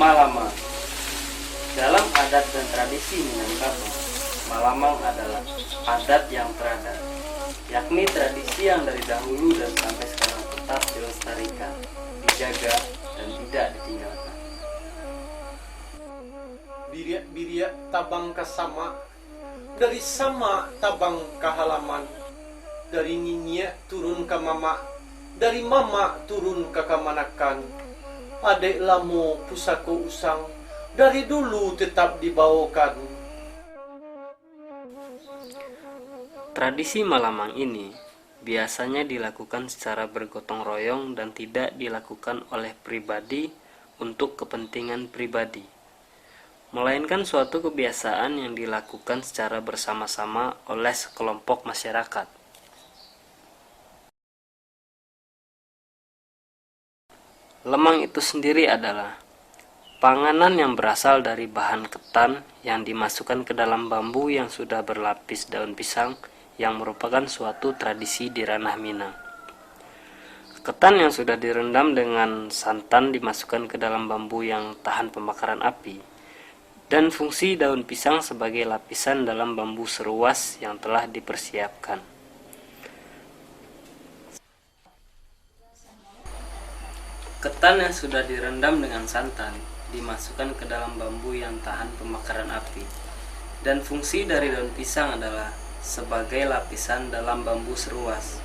Malamang. Dalam adat dan tradisi Minangkabau, Malamang adalah adat yang teradat, yakni tradisi yang dari dahulu dan sampai sekarang tetap dilestarikan, dijaga, dan tidak ditinggalkan. Biriak-biriak tabang ke sama, dari sama tabang ke halaman, dari nyinyek turun ke mama, dari mama turun ke kamanakan. Adek lamu pusako usang, dari dulu tetap dibawakan. Tradisi Malamang ini biasanya dilakukan secara bergotong royong dan tidak dilakukan oleh pribadi untuk kepentingan pribadi, melainkan suatu kebiasaan yang dilakukan secara bersama-sama oleh sekelompok masyarakat. Lemang itu sendiri adalah panganan yang berasal dari bahan ketan yang dimasukkan ke dalam bambu yang sudah berlapis daun pisang, yang merupakan suatu tradisi di ranah Minang. Ketan yang sudah direndam dengan santan dimasukkan ke dalam bambu yang tahan pembakaran api, dan fungsi daun pisang sebagai lapisan dalam bambu seruas yang telah dipersiapkan. Ketan yang sudah direndam dengan santan dimasukkan ke dalam bambu yang tahan pembakaran api, dan fungsi dari daun pisang adalah sebagai lapisan dalam bambu seruas.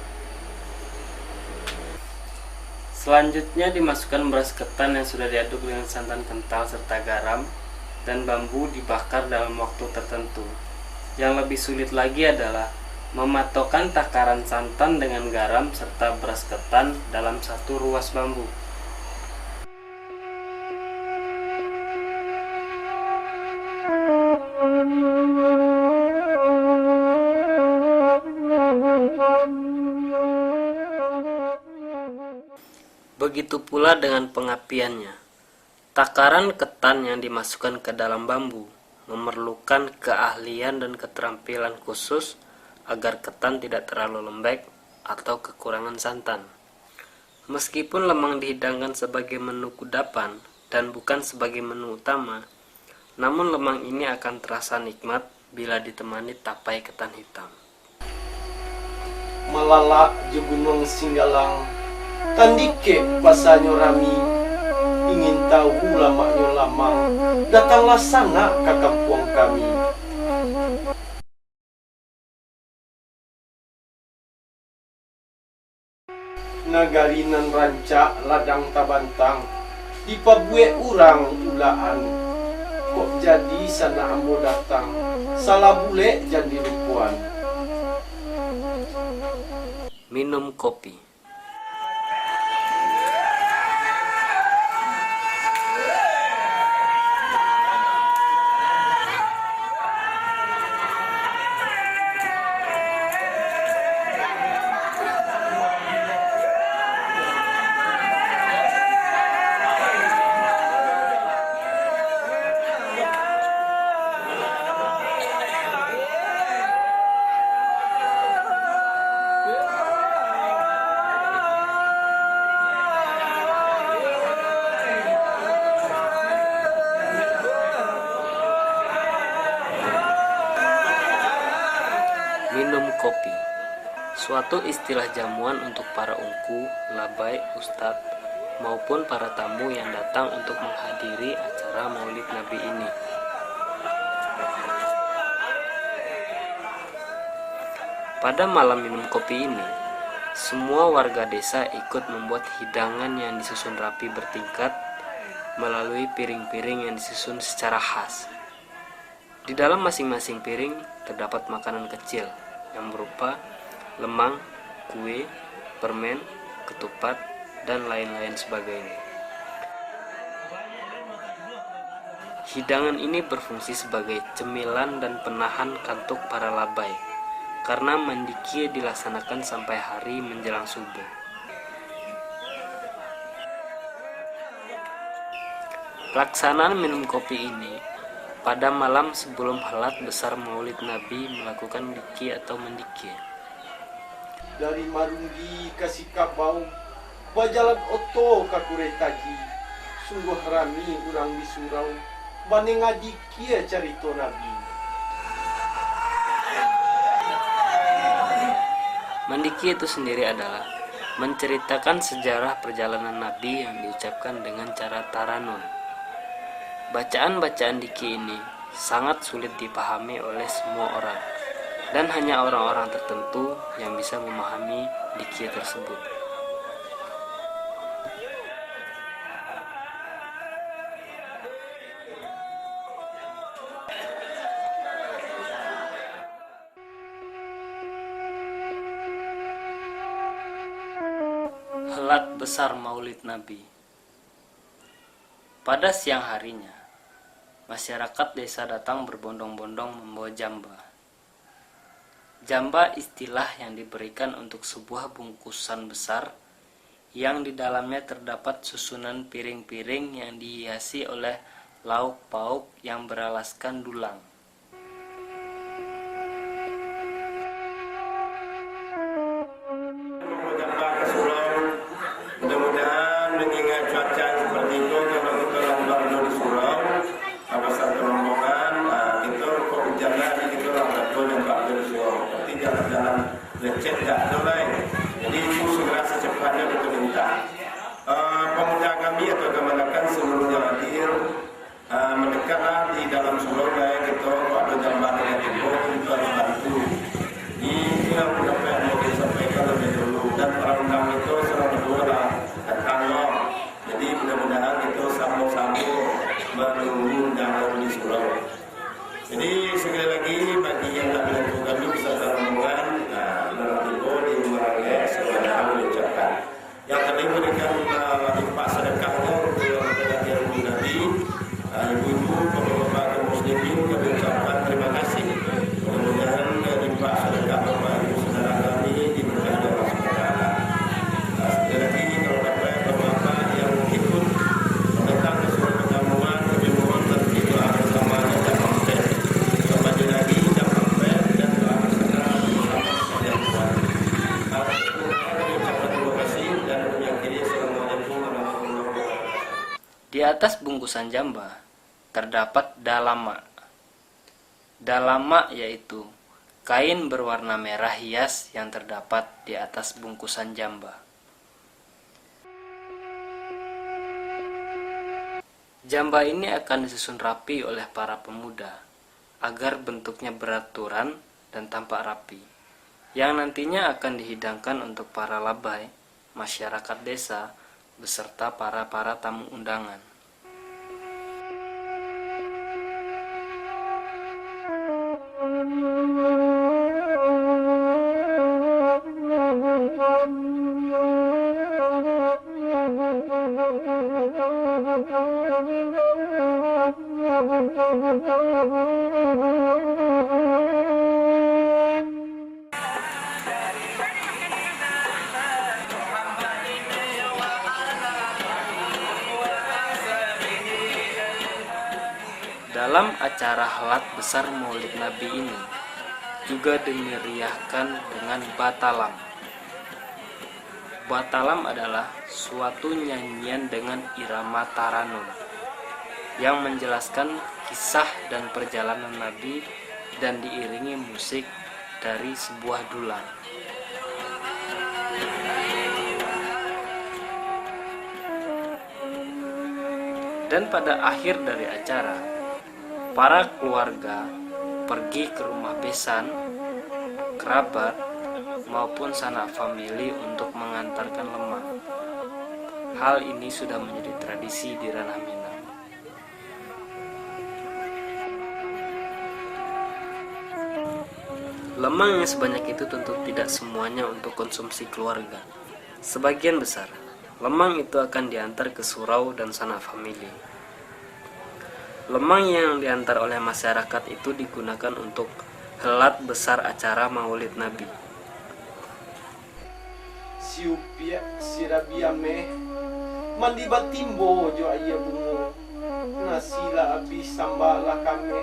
Selanjutnya dimasukkan beras ketan yang sudah diaduk dengan santan kental serta garam, dan bambu dibakar dalam waktu tertentu. Yang lebih sulit lagi adalah mematokkan takaran santan dengan garam serta beras ketan dalam satu ruas bambu. Begitu pula dengan pengapiannya. Takaran ketan yang dimasukkan ke dalam bambu memerlukan keahlian dan keterampilan khusus agar ketan tidak terlalu lembek atau kekurangan santan. Meskipun lemang dihidangkan sebagai menu kudapan dan bukan sebagai menu utama, namun lemang ini akan terasa nikmat bila ditemani tapai ketan hitam. Malala je gunung Singgalang, tandike pasanyo rami, ingin tahu lamaknya lamang, datanglah sana ke kampung kami. Nagarinan rancak ladang tabantang, di pabue urang ulaan, kok jadi sana ambo datang, salah bule jadi lupuan. Minum kopi. Minum kopi, suatu istilah jamuan untuk para ungku, labai, ustadz, maupun para tamu yang datang untuk menghadiri acara Maulid Nabi ini. Pada malam minum kopi ini, semua warga desa ikut membuat hidangan yang disusun rapi bertingkat melalui piring-piring yang disusun secara khas. Di dalam masing-masing piring terdapat makanan kecil yang berupa lemang, kue, permen, ketupat, dan lain-lain sebagainya. Hidangan ini berfungsi sebagai cemilan dan penahan kantuk para labai, karena mandikie dilaksanakan sampai hari menjelang subuh. Pelaksanaan minum kopi ini pada malam sebelum halat besar Maulid Nabi melakukan diki atau mendiki. Dari Marunggi ke Sikabau, bajalan oto ke Kuretaji, sungguh rami urang di surau bani ngaji kia carito nabi. Mandiki itu sendiri adalah menceritakan sejarah perjalanan Nabi yang diucapkan dengan cara taranun. Bacaan-bacaan diki ini sangat sulit dipahami oleh semua orang, dan hanya orang-orang tertentu yang bisa memahami diki tersebut. Helat besar Maulid Nabi. Pada siang harinya, masyarakat desa datang berbondong-bondong membawa jamba. Jamba istilah yang diberikan untuk sebuah bungkusan besar yang di dalamnya terdapat susunan piring-piring yang dihiasi oleh lauk pauk yang beralaskan dulang. Mudah-mudahan mengingat cuaca seperti itu, kalau kita lambar di surau, apa satu rombongan, itu kok jalan itu lah betul yang tak di surau. Tapi jalan-jalan lecet tak mulai. Jadi itu segera secepatnya kita minta. Pemuda kami atau kemenakan seluruhnya hadir, mendekatlah di dalam surau baik itu ada gambar yang dibuat itu harus bantu. Ini yang dapat mau disampaikan lebih dulu, dan para undang itu selalu dua datanglah. Jadi mudah-mudahan itu sama-sama menunggu undangan di surau. Jadi sekali lagi bagi yang tak menentukan itu bisa rombongan, nanti di Marangge semuanya kami ucapkan. Yang tadi memberikan infak sedekahnya untuk yang Nabi, ibu-ibu, bapak-bapak dan muslimin kami ucapkan terima kasih. Mudah-mudahan infak sedekah bapak ibu saudara kami diberkahi oleh Allah Subhanahu. Sekali lagi kalau dapat bapak-bapak yang ikut datang ke suatu pertemuan, kami mohon nanti doa bersamanya dan sampai kembali lagi dan sampai dan doa bersama bersama yang kuat. Terima kasih dan menyakhiri. Assalamualaikum warahmatullahi wabarakatuh. Di atas bungkusan jamba terdapat dalama. Dalama yaitu kain berwarna merah hias yang terdapat di atas bungkusan jamba. Jamba ini akan disusun rapi oleh para pemuda agar bentuknya beraturan dan tampak rapi, yang nantinya akan dihidangkan untuk para labai, masyarakat desa, beserta para tamu undangan. Dalam acara helat besar Maulid Nabi ini juga dimeriahkan dengan batalam. Batalam adalah suatu nyanyian dengan irama taranum yang menjelaskan kisah dan perjalanan Nabi dan diiringi musik dari sebuah dulang. Dan pada akhir dari acara, para keluarga pergi ke rumah besan, kerabat, maupun sanak famili untuk mengantarkan lemang. Hal ini sudah menjadi tradisi di ranah Minang. Lemang yang sebanyak itu tentu tidak semuanya untuk konsumsi keluarga. Sebagian besar, lemang itu akan diantar ke surau dan sanak famili. Lemang yang diantar oleh masyarakat itu digunakan untuk helat besar acara Maulid Nabi. Siupia sirabiame mandi batimbo jo ayah bungo nasila abis sambalah kami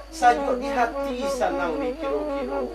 sajo di hati sanang di kiro-kiro.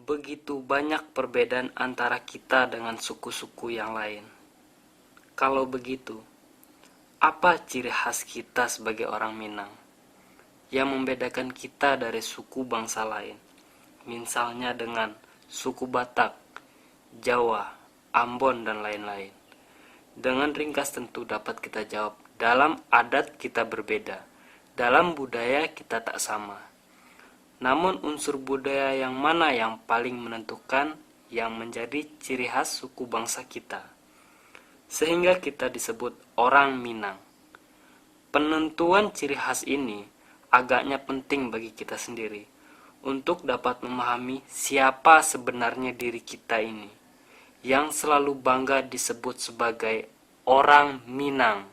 Begitu banyak perbedaan antara kita dengan suku-suku yang lain. Kalau begitu, apa ciri khas kita sebagai orang Minang yang membedakan kita dari suku bangsa lain? Misalnya dengan suku Batak, Jawa, Ambon, dan lain-lain. Dengan ringkas tentu dapat kita jawab, dalam adat kita berbeda, dalam budaya kita tak sama. Namun unsur budaya yang mana yang paling menentukan yang menjadi ciri khas suku bangsa kita, sehingga kita disebut orang Minang. Penentuan ciri khas ini agaknya penting bagi kita sendiri untuk dapat memahami siapa sebenarnya diri kita ini, yang selalu bangga disebut sebagai orang Minang.